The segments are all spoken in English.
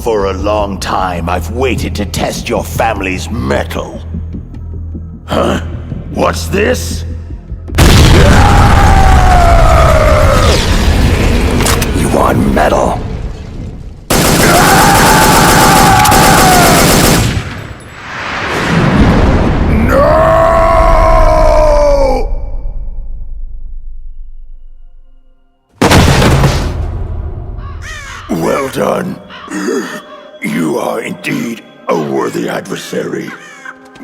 For a long time, I've waited to test your family's metal. Huh? What's this? You want metal? Well done. You are indeed a worthy adversary,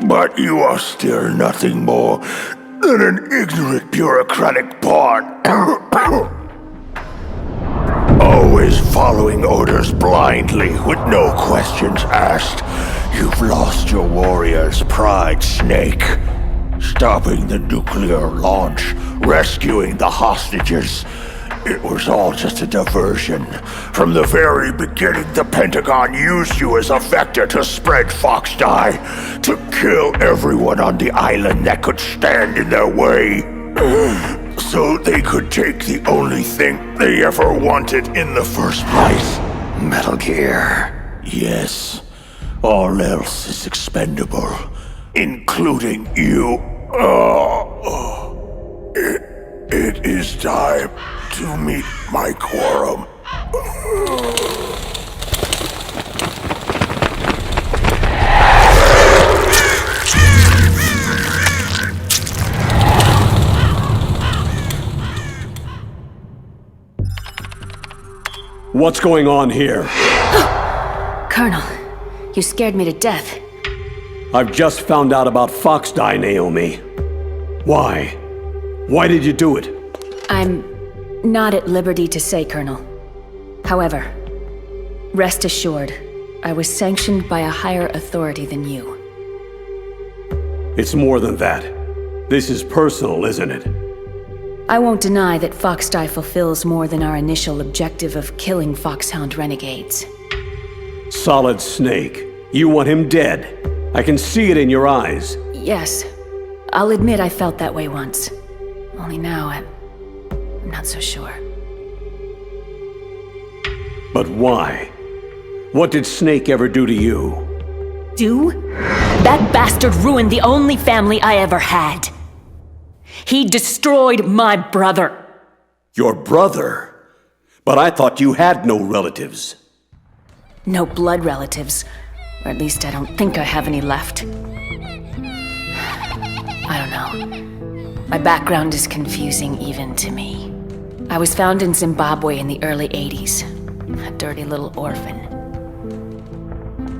but you are still nothing more than an ignorant bureaucratic pawn. Always following orders blindly with no questions asked. You've lost your warrior's pride, Snake. Stopping the nuclear launch, rescuing the hostages. It was all just a diversion. From the very beginning, the Pentagon used you as a vector to spread Fox Dye, to kill everyone on the island that could stand in their way. So they could take the only thing they ever wanted in the first place. Metal Gear. Yes, all else is expendable, including you. It is time to meet my quorum. What's going on here? Colonel, you scared me to death. I've just found out about Fox Dye, Naomi. Why? Why did you do it? I'm not at liberty to say, Colonel. However, rest assured, I was sanctioned by a higher authority than you. It's more than that. This is personal, isn't it? I won't deny that Fox Dye fulfills more than our initial objective of killing Foxhound renegades. Solid Snake. You want him dead. I can see it in your eyes. Yes. I'll admit I felt that way once. Only now, I'm not so sure. But why? What did Snake ever do to you? Do? That bastard ruined the only family I ever had. He destroyed my brother. Your brother? But I thought you had no relatives. No blood relatives. Or at least I don't think I have any left. I don't know. My background is confusing even to me. I was found in Zimbabwe in the early 80s. A dirty little orphan.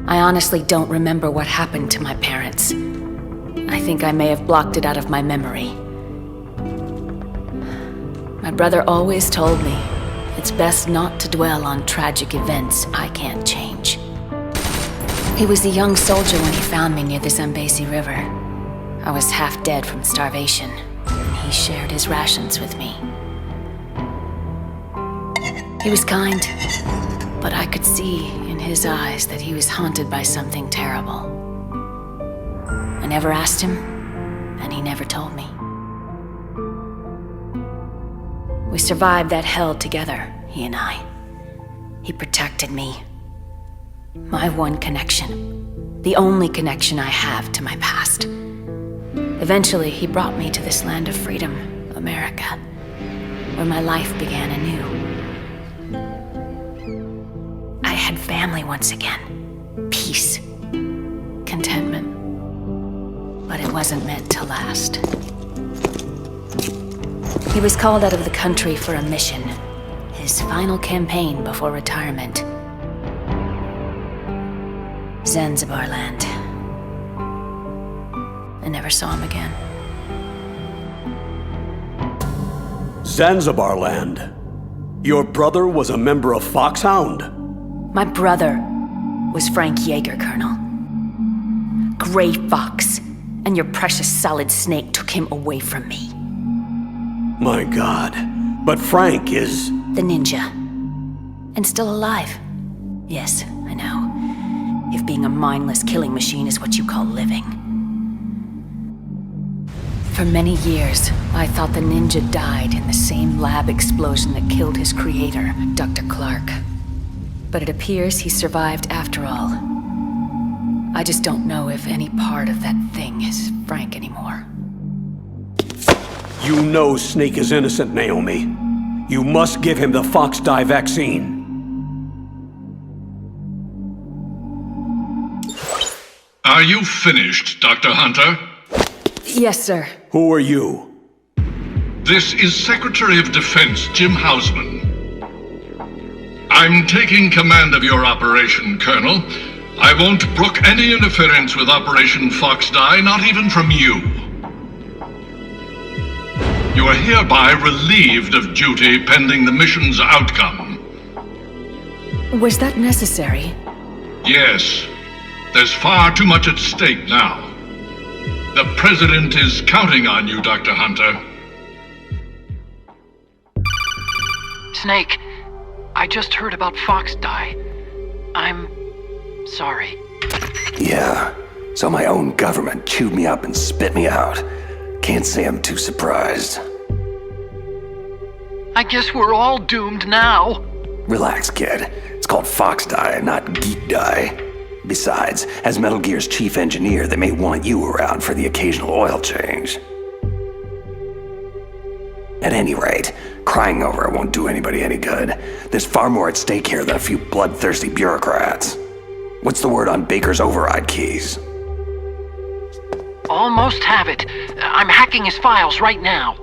I honestly don't remember what happened to my parents. I think I may have blocked it out of my memory. My brother always told me it's best not to dwell on tragic events I can't change. He was a young soldier when he found me near the Zambezi River. I was half dead from starvation. He shared his rations with me. He was kind, but I could see in his eyes that he was haunted by something terrible. I never asked him, and he never told me. We survived that hell together, he and I. He protected me. My one connection. The only connection I have to my past. Eventually, he brought me to this land of freedom, America, where my life began anew. I had family once again. Peace. Contentment. But it wasn't meant to last. He was called out of the country for a mission. His final campaign before retirement. Zanzibar land. I never saw him again. Zanzibar land? Your brother was a member of Foxhound? My brother was Frank Yeager, Colonel. Gray Fox, and your precious Solid Snake took him away from me. My God, but Frank is... The ninja. And still alive. Yes, I know. If being a mindless killing machine is what you call living. For many years, I thought the ninja died in the same lab explosion that killed his creator, Dr. Clark. But it appears he survived after all. I just don't know if any part of that thing is Frank anymore. You know Snake is innocent, Naomi. You must give him the Fox Die vaccine. Are you finished, Dr. Hunter? Yes, sir. Who are you? This is Secretary of Defense Jim Hausman. I'm taking command of your operation, Colonel. I won't brook any interference with Operation Fox Die, not even from you. You are hereby relieved of duty pending the mission's outcome. Was that necessary? Yes. There's far too much at stake now. The President is counting on you, Dr. Hunter. Snake, I just heard about Fox Die. I'm sorry. Yeah, so my own government chewed me up and spit me out. Can't say I'm too surprised. I guess we're all doomed now. Relax, kid. It's called Fox Die, not Geek Die. Besides, as Metal Gear's chief engineer, they may want you around for the occasional oil change. At any rate, crying over it won't do anybody any good. There's far more at stake here than a few bloodthirsty bureaucrats. What's the word on Baker's override keys? Almost have it. I'm hacking his files right now.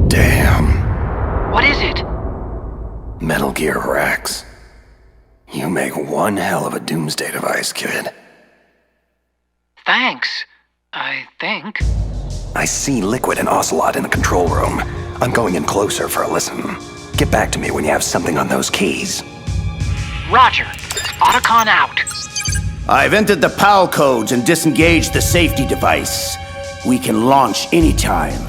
Damn. What is it? Metal Gear Rex. You make one hell of a doomsday device, kid. Thanks, I think. I see Liquid and Ocelot in the control room. I'm going in closer for a listen. Get back to me when you have something on those keys. Roger. Otacon out. I've entered the PAL codes and disengaged the safety device. We can launch anytime.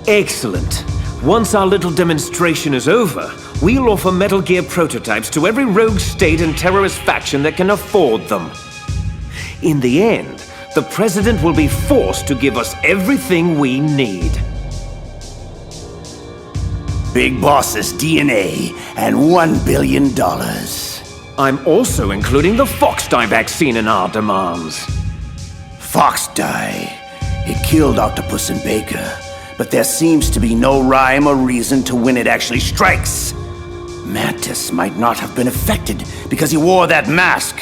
Excellent. Once our little demonstration is over, we'll offer Metal Gear prototypes to every rogue state and terrorist faction that can afford them. In the end, the President will be forced to give us everything we need. Big Boss's DNA and $1 billion. I'm also including the Fox Die vaccine in our demands. Fox Die. It killed Octopus and Baker, but there seems to be no rhyme or reason to when it actually strikes. Mantis might not have been affected because he wore that mask.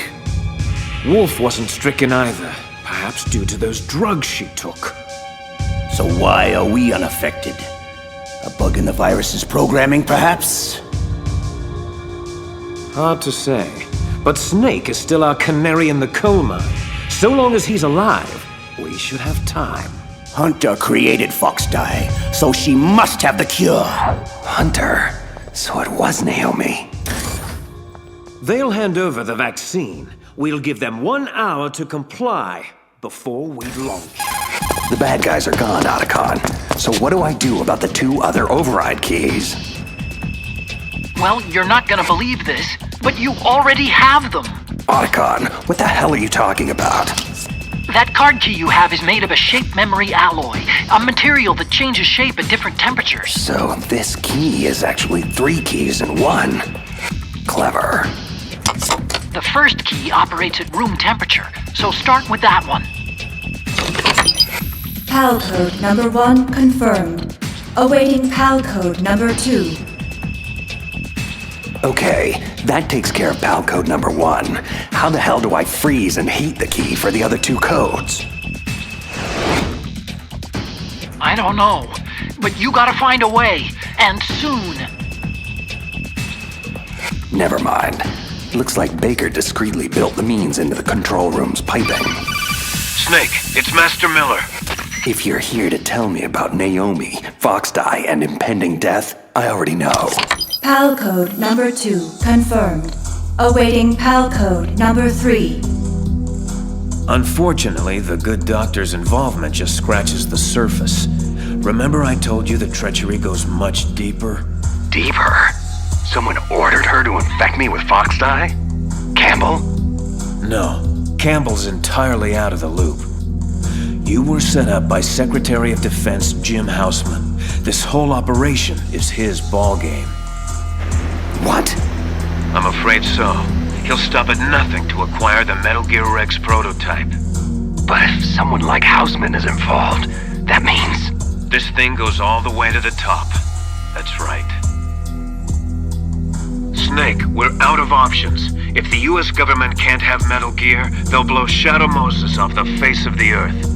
Wolf wasn't stricken either, perhaps due to those drugs she took. So why are we unaffected? A bug in the virus's programming, perhaps? Hard to say, but Snake is still our canary in the coal mine. So long as he's alive, we should have time. Hunter created Fox Die, so she must have the cure. Hunter. So it was Naomi. They'll hand over the vaccine. We'll give them 1 hour to comply before we launch. The bad guys are gone, Otacon. So what do I do about the 2 other override keys? Well, you're not gonna believe this, but you already have them. Otacon, what the hell are you talking about? That card key you have is made of a shape memory alloy, a material that changes shape at different temperatures. So this key is actually 3 keys in one. Clever. The first key operates at room temperature, so start with that one. PAL code number 1 confirmed. Awaiting PAL code number 2. Okay, that takes care of PAL code number 1. How the hell do I freeze and heat the key for the other 2 codes? I don't know, but you gotta find a way, and soon. Never mind. Looks like Baker discreetly built the means into the control room's piping. Snake, it's Master Miller. If you're here to tell me about Naomi, Fox Die, and impending death, I already know. PAL code number 2 confirmed. Awaiting PAL code number 3. Unfortunately, the good doctor's involvement just scratches the surface. Remember I told you the treachery goes much deeper? Deeper? Someone ordered her to infect me with Fox Die? Campbell? No, Campbell's entirely out of the loop. You were set up by Secretary of Defense Jim Houseman. This whole operation is his ballgame. What? I'm afraid so. He'll stop at nothing to acquire the Metal Gear Rex prototype. But if someone like Houseman is involved, that means... This thing goes all the way to the top. That's right. Snake, we're out of options. If the US government can't have Metal Gear, they'll blow Shadow Moses off the face of the Earth.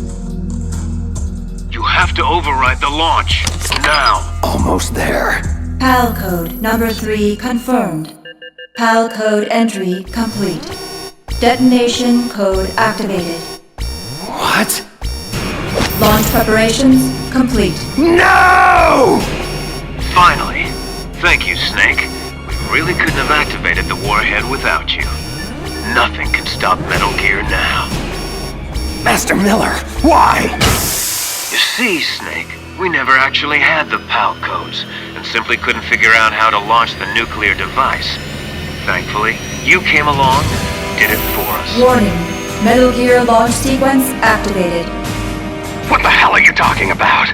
You have to override the launch. Now. Almost there. PAL code number 3 confirmed. PAL code entry complete. Detonation code activated. What? Launch preparations complete. No! Finally. Thank you, Snake. We really couldn't have activated the warhead without you. Nothing can stop Metal Gear now. Master Miller, why? You see, Snake, we never actually had the PAL codes, and simply couldn't figure out how to launch the nuclear device. Thankfully, you came along and did it for us. Warning. Metal Gear launch sequence activated. What the hell are you talking about?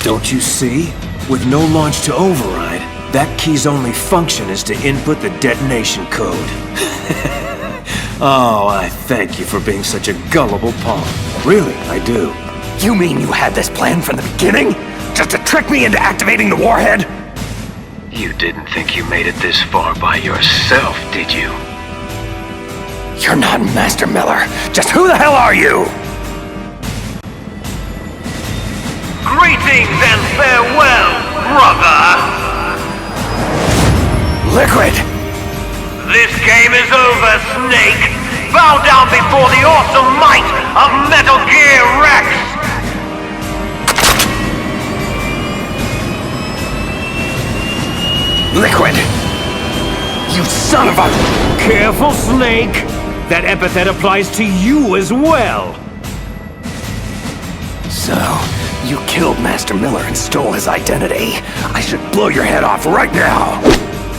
Don't you see? With no launch to override, that key's only function is to input the detonation code. Oh, I thank you for being such a gullible pawn. Really, I do. You mean you had this plan from the beginning? Just to trick me into activating the warhead? You didn't think you made it this far by yourself, did you? You're not Master Miller. Just who the hell are you? Greetings and farewell, brother! Liquid! This game is over, Snake! Bow down before the awesome might of Metal Gear Rex! Liquid! You son of a... Careful, Snake! That epithet applies to you as well! So, you killed Master Miller and stole his identity. I should blow your head off right now!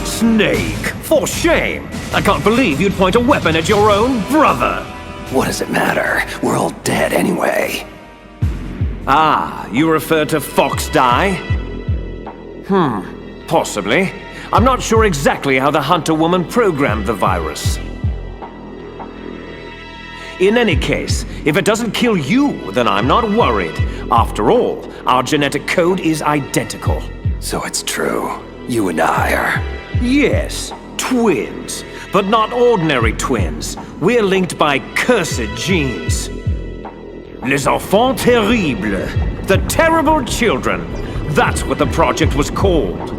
Snake, for shame! I can't believe you'd point a weapon at your own brother! What does it matter? We're all dead anyway. Ah, you refer to Fox Die? Possibly. I'm not sure exactly how the Hunter woman programmed the virus. In any case, if it doesn't kill you, then I'm not worried. After all, our genetic code is identical. So it's true. You and I are... Yes, twins. But not ordinary twins. We're linked by cursed genes. Les enfants terribles. The terrible children. That's what the project was called.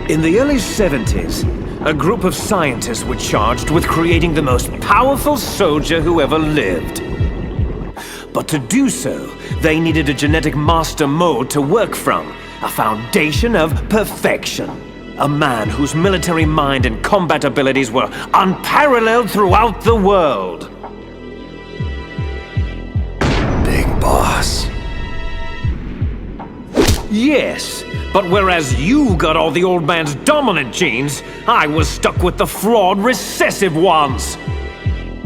In the early 70s, a group of scientists were charged with creating the most powerful soldier who ever lived. But to do so, they needed a genetic master mold to work from, a foundation of perfection. A man whose military mind and combat abilities were unparalleled throughout the world. Big boss. Yes, but whereas you got all the old man's dominant genes, I was stuck with the flawed recessive ones.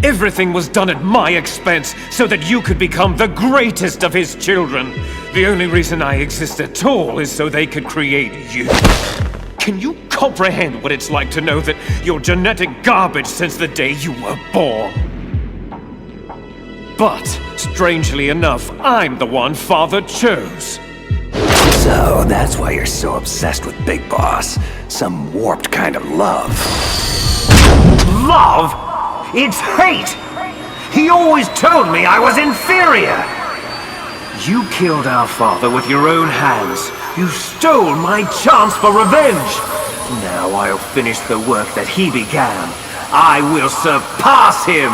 Everything was done at my expense so that you could become the greatest of his children. The only reason I exist at all is so they could create you. Can you comprehend what it's like to know that you're genetic garbage since the day you were born? But, strangely enough, I'm the one Father chose. So, that's why you're so obsessed with Big Boss. Some warped kind of love. Love? It's hate! He always told me I was inferior! You killed our father with your own hands. You stole my chance for revenge! Now I'll finish the work that he began. I will surpass him!